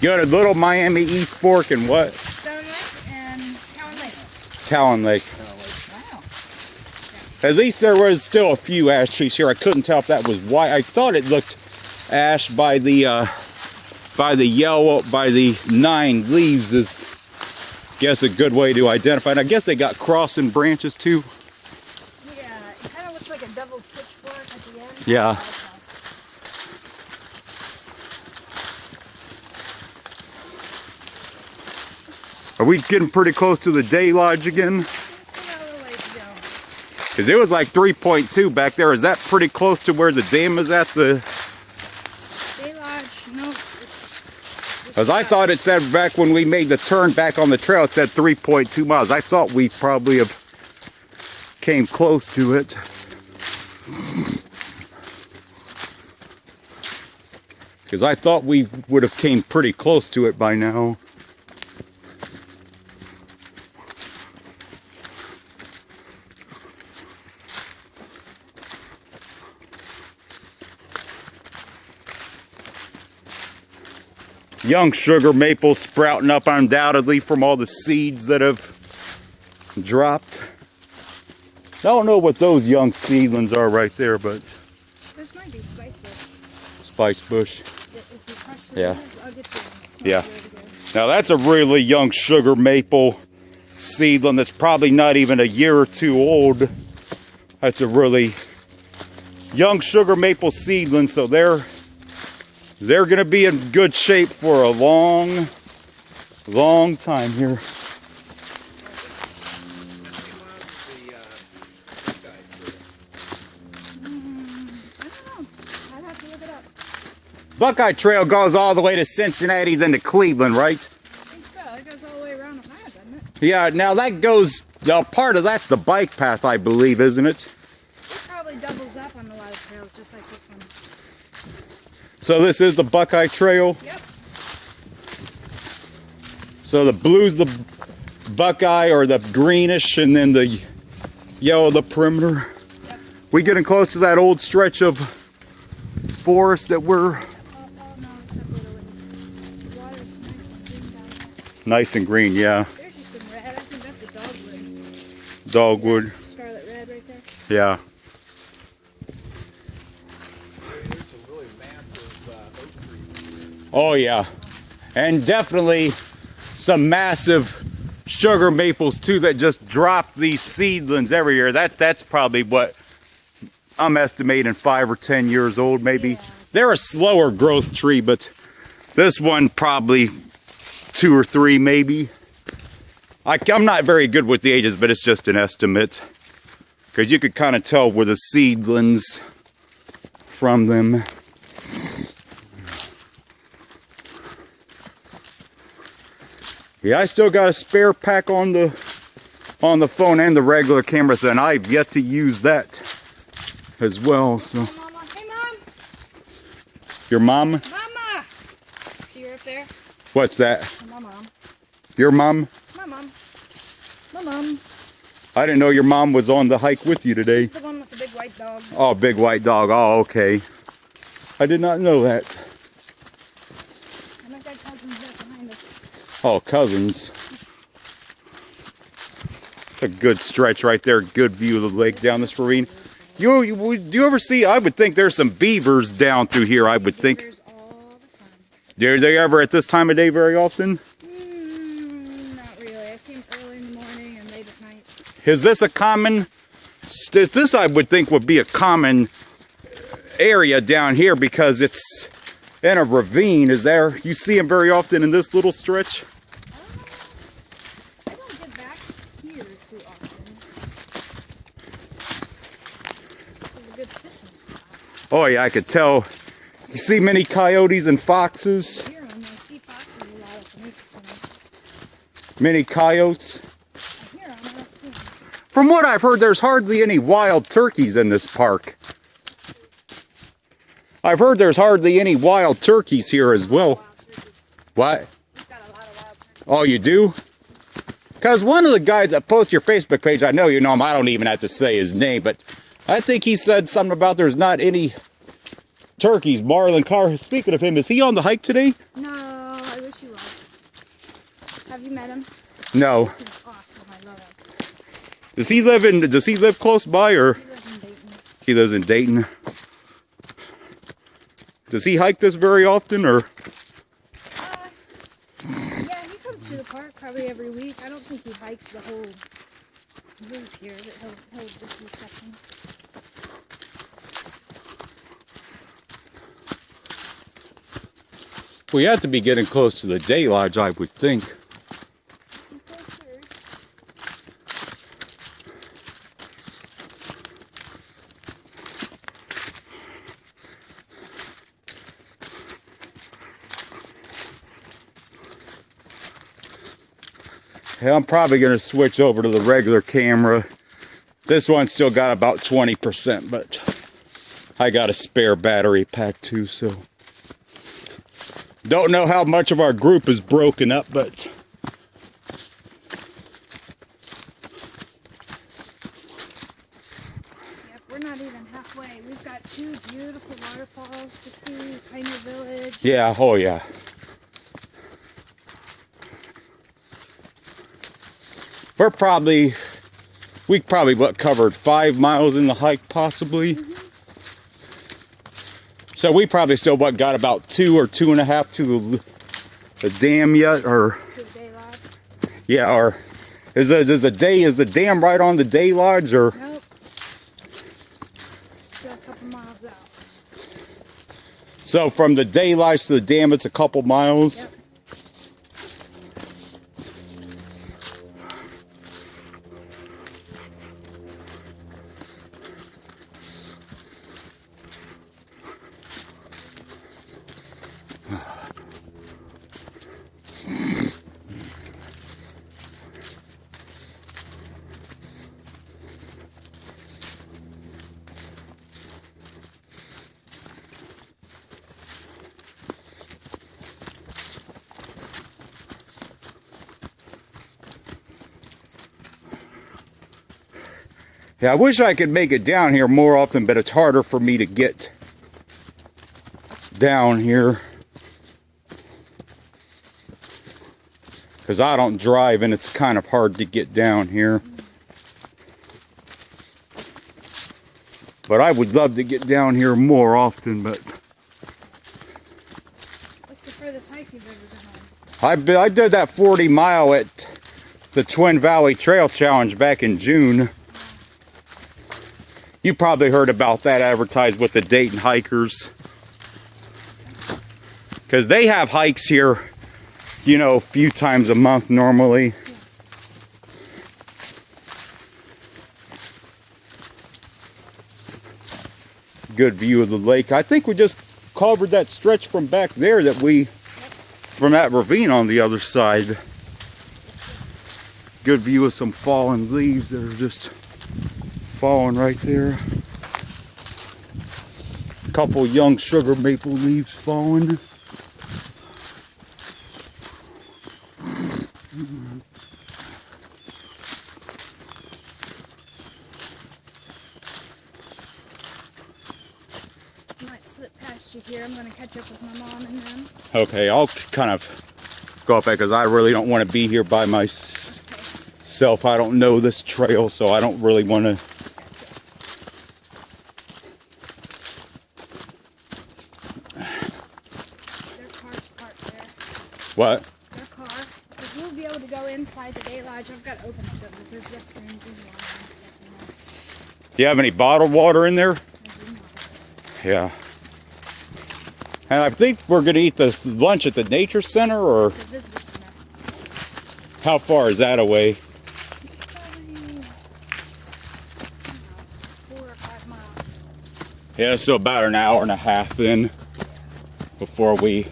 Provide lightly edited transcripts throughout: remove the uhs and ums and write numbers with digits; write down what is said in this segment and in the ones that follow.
Go to Little Miami, East Fork, and what? Stone Lake and Cowan Lake. Cowan Lake. Wow. At least there was still a few ash trees here. I couldn't tell if that was white. I thought it looked ash by the yellow, by the 9 leaves is, guess, a good way to identify it. I guess they got crossing branches too. Yeah, it kind of looks like a devil's pitchfork at the end. Yeah. Are we getting pretty close to the Day Lodge again? Because it was like 3.2 back there. Is that pretty close to where the dam is at? The Day Lodge, no. Because I thought it said back when we made the turn back on the trail, it said 3.2 miles. I thought we probably have came close to it. Because I thought we would have came pretty close to it by now. Young sugar maple sprouting up undoubtedly from all the seeds that have dropped. I don't know what those young seedlings are right there, but This might be spice bush. spice bush. If you crush the Yeah. leaves, I'll get you. Yeah. Now that's a really young sugar maple seedling that's probably not even a year or two old. That's a really young sugar maple seedling, so they're going to be in good shape for a long time here. Buckeye Trail goes all the way to Cincinnati, then to Cleveland, right? I think so. It goes all the way around Ohio, doesn't it? Yeah, now that goes, part of that's the bike path, I believe, isn't it? It probably doubles up on a lot of trails, just like this one. So this is the Buckeye Trail? Yep. So the blue's the Buckeye, or the greenish, and then the yellow the perimeter. Yep. We getting close to that old stretch of forest that we're... Oh, no, except for the wings. The water's nice and green down there. Nice and green, yeah. There's just some red. I think that's a dogwood. Dogwood, Scarlet red right there. yeah. Oh yeah, and definitely some massive sugar maples too that just drop these seedlings every year. That's probably what I'm estimating 5 or 10 years old maybe. Yeah. They're a slower growth tree, but this one probably 2 or 3 maybe. I'm not very good with the ages, but it's just an estimate, because you could kind of tell where the seedlings from them. Yeah, I still got a spare pack on the phone and the regular cameras, and I've yet to use that as well. So, Hey, Mama. Hey, Mom. your mom? Mama. See her up there? What's that? My mom. Your mom? My mom. My mom. I didn't know your mom was on the hike with you today. The one with the big white dog. Oh, big white dog. Oh, okay. I did not know that. And I've got cousins right behind us. Oh, cousins. A good stretch right there. Good view of the lake down this ravine. Do you ever see? I would think there's some beavers down through here. I would think. Beavers all the time. Are they ever at this time of day very often? Not really. I see them early in the morning and late at night. Is this a common? This I would think would be a common area down here because it's in a ravine. Is there? You see them very often in this little stretch? I don't get back here too often. This is a good fishing spot. Oh yeah, I could tell. You see many coyotes and foxes. Here I see foxes a lot at the nature center. Many coyotes. Here I'm not seeing. From what I've heard, there's hardly any wild turkeys in this park. I've heard there's hardly any wild turkeys here as well. Wild turkeys. What? We've got a lot of wild turkeys. Oh, you do? Because one of the guys that posts your Facebook page, I know you know him, I don't even have to say his name, but I think he said something about there's not any turkeys. Marlon Carr, speaking of him, is he on the hike today? No, I wish you met him? No. He's awesome. I love him. Does he live close by, or He lives in Dayton. he lives in Dayton? Does he hike this very often, or? Yeah, he comes to the park probably every week. I don't think he hikes the whole route here, but he'll just do sections. We have to be getting close to the day lodge, I would think. Yeah, I'm probably going to switch over to the regular camera. This one's still got about 20%, but I got a spare battery pack too, so. Don't know how much of our group is broken up, but Yep, we're not even halfway. We've got 2 beautiful waterfalls to see, Pioneer Village. yeah, oh yeah. We probably covered 5 miles in the hike, possibly. So we probably still got about 2 or 2.5 to the dam yet, or To the day lodge. yeah, or is the dam right on the day lodge, or? Nope. Still a couple miles out. So from the day lodge to the dam, it's a couple miles. Yep. Yeah, I wish I could make it down here more often, but it's harder for me to get down here because I don't drive and it's kind of hard to get down here. But I would love to get down here more often, but What's the furthest hike you've ever been on? I did that 40 mile at the Twin Valley Trail Challenge back in June. You probably heard about that advertised with the Dayton hikers. Because they have hikes here, you know, a few times a month normally. Good view of the lake. I think we just covered that stretch from back there from that ravine on the other side. Good view of some fallen leaves that are just falling right there. Couple young sugar maple leaves falling. Might slip past you here. I'm going to catch up with my mom and them. Okay, I'll kind of go up there because I really don't want to be here by myself. I don't know this trail, so I don't really want to. Their car's parked there. What? Their car. Because we'll be able to go inside the day lodge. I've got to open it up because there's restrooms and water and stuff in there. Do you have any bottled water in there? I do not. Yeah. And I think we're going to eat this lunch at the nature center, or The visitor center. how far is that away? Probably, I don't know, 4 or 5 miles. Yeah, so about an hour and a half then before we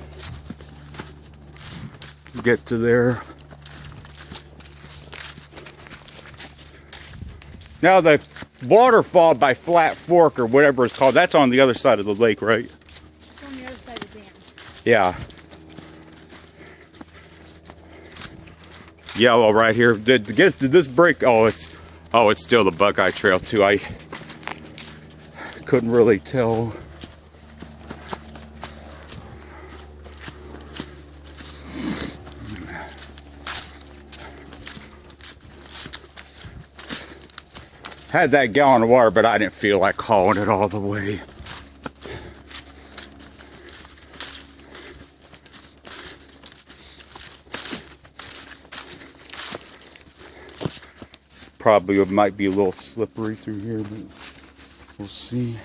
get to there. Now the waterfall by Flat Fork or whatever it's called, that's on the other side of the lake, right? It's on the other side of the dam. Yeah. Yellow right here. Did this break? Oh, it's still the Buckeye Trail too. I couldn't really tell. Had that gallon of water, but I didn't feel like hauling it all the way. Probably it might be a little slippery through here, but we'll see.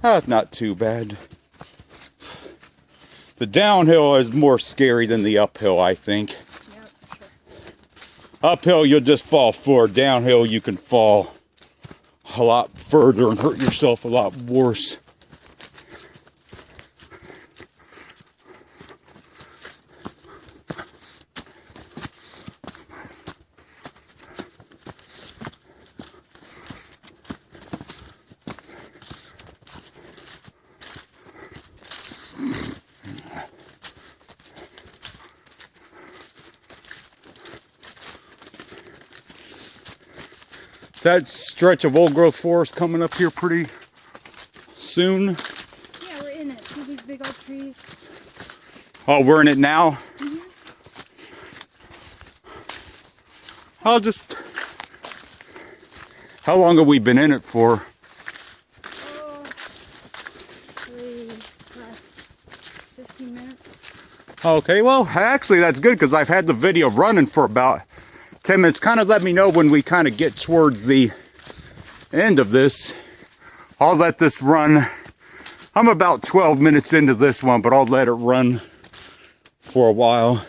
Oh, it's not too bad. The downhill is more scary than the uphill, I think. Yep, for sure. Uphill, you'll just fall forward. Downhill, you can fall a lot further and hurt yourself a lot worse. That stretch of old growth forest coming up here pretty soon. Yeah, we're in it. See these big old trees? Oh, we're in it now? I'll just... How long have we been in it for? Oh, probably last 15 minutes. Okay, well, actually that's good because I've had the video running for about 10 minutes. Kind of let me know when we kind of get towards the end of this. I'll let this run. I'm about 12 minutes into this one, but I'll let it run for a while.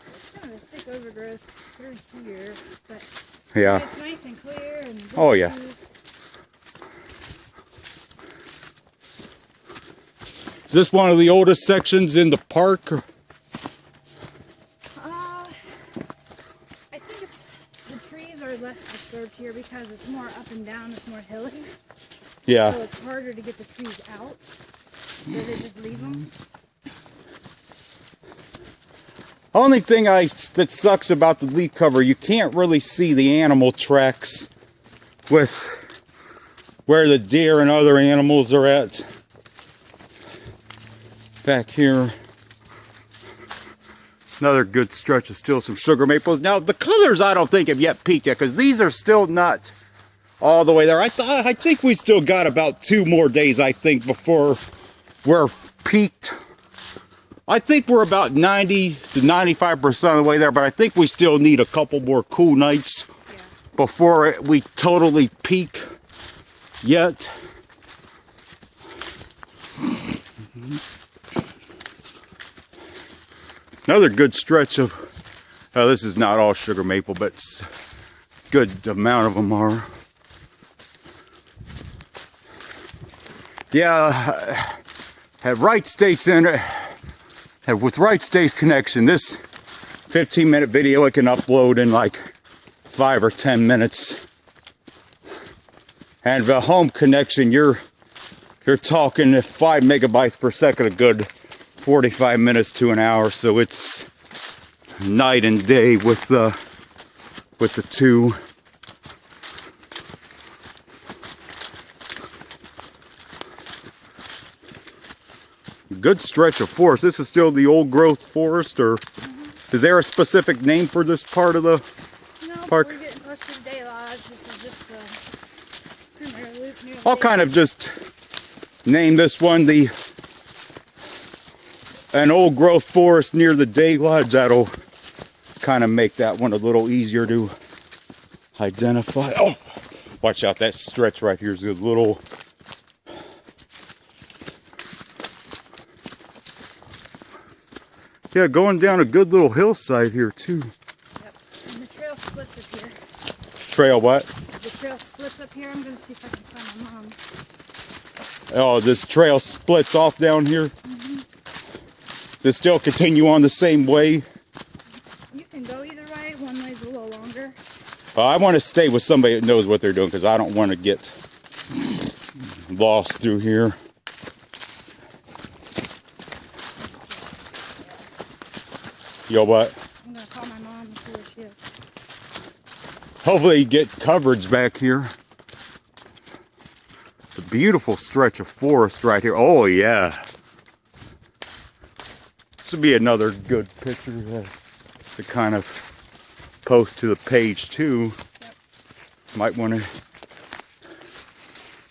It's kind of a thick overgrowth through here, but Yeah. it's nice and clear and good Oh, yeah. views. Is this one of the oldest sections in the park? Or? I think it's the trees are less disturbed here because it's more up and down, it's more hilly. Yeah. So it's harder to get the trees out. So they just leave them. Only thing that sucks about the leaf cover, you can't really see the animal tracks with where the deer and other animals are at. Back here, another good stretch of still some sugar maples. Now the colors I don't think have yet peaked yet because these are still not all the way there. I think we still got about 2 more days, I think, before we're peaked. I think we're about 90 to 95% of the way there, but I think we still need a couple more cool nights before we totally peak yet. Another good stretch of, this is not all sugar maple, but it's a good amount of them are. Yeah, at Wright State's with Wright State's connection, this 15-minute video it can upload in like 5 or 10 minutes. And the home connection, you're talking at 5 megabytes per second, a good 45 minutes to an hour. So it's night and day with the two. Good stretch of forest. This is still the old growth forest, or is there a specific name for this part of the park? We're getting close to the Day Lodge. This is just the primary loop near the I'll Day kind of Lodge. just name this one an old growth forest near the Day Lodge. That'll kind of make that one a little easier to identify. Oh, watch out, that stretch right here is a little... Yeah, going down a good little hillside here too. Yep. And the trail splits up here. Trail what? The trail splits up here. I'm going to see if I can find my mom. Oh, this trail splits off down here? Does it still continue on the same way? You can go either way. One way's a little longer. I want to stay with somebody that knows what they're doing because I don't want to get lost through here. Yo, what? I'm going to call my mom and see where she is. Hopefully you get coverage back here. It's a beautiful stretch of forest right here. Oh, yeah. This would be another good picture to kind of post to the page too. Might want to,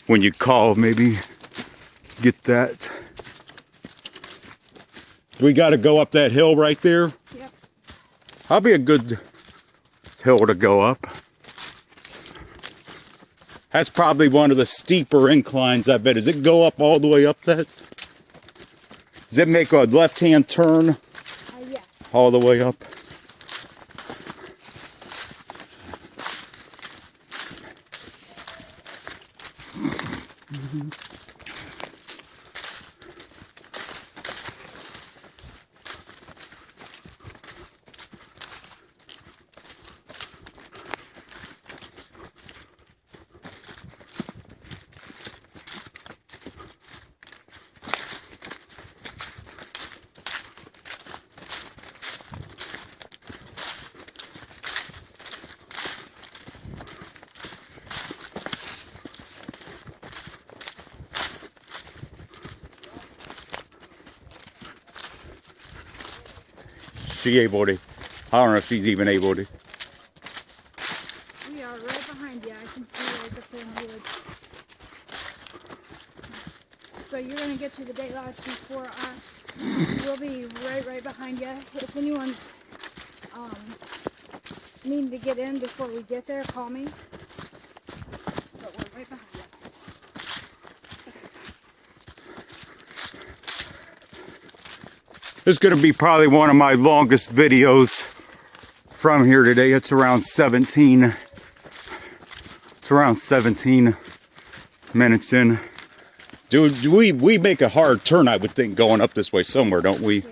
when you call, maybe get that. We got to go up that hill right there. Yep. That'll be a good hill to go up. That's probably one of the steeper inclines, I bet. Does it go up all the way up that? Does it make a left-hand turn Yes. all the way up? She able to? I don't know if she's even able to. We are right behind you. I can see right up there in the woods. So you're going to get to the Day Lodge before us. We'll be right behind you. If anyone's needing to get in before we get there, call me. But we're right behind you. This is going to be probably one of my longest videos from here today. It's around 17. It's around 17 minutes in. Dude, we make a hard turn, I would think, going up this way somewhere, don't we? Yeah.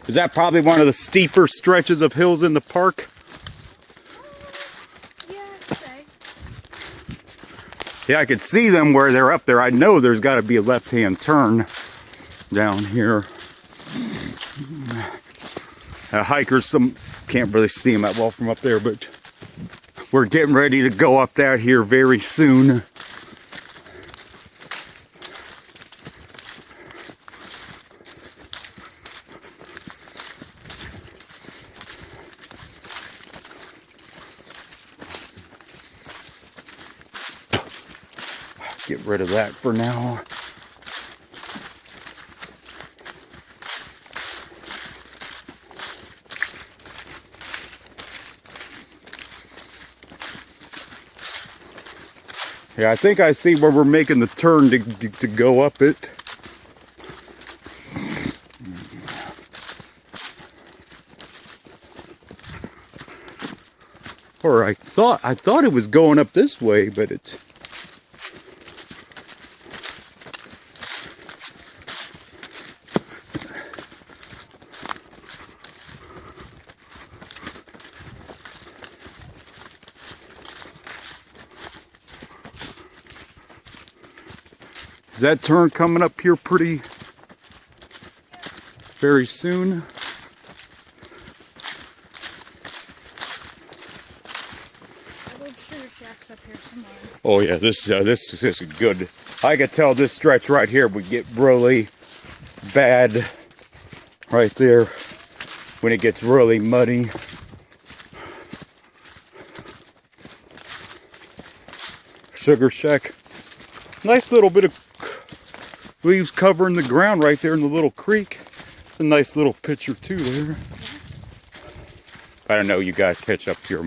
Is that probably one of the steeper stretches of hills in the park? Yeah, I'd say. Yeah, I could see them where they're up there. I know there's got to be a left-hand turn down here. Hikers can't really see them that well from up there, but we're getting ready to go up that here very soon. Get rid of that for now. Yeah, I think I see where we're making the turn to go up it. Or I thought it was going up this way, but it's Is that turn coming up here very soon? Sugar Shack's up here somewhere. Oh yeah, this is good. I could tell this stretch right here would get really bad right there when it gets really muddy. Sugar Shack. Nice little bit of leaves covering the ground right there in the little creek. It's a nice little picture too there. I don't know, you guys catch up to your mind.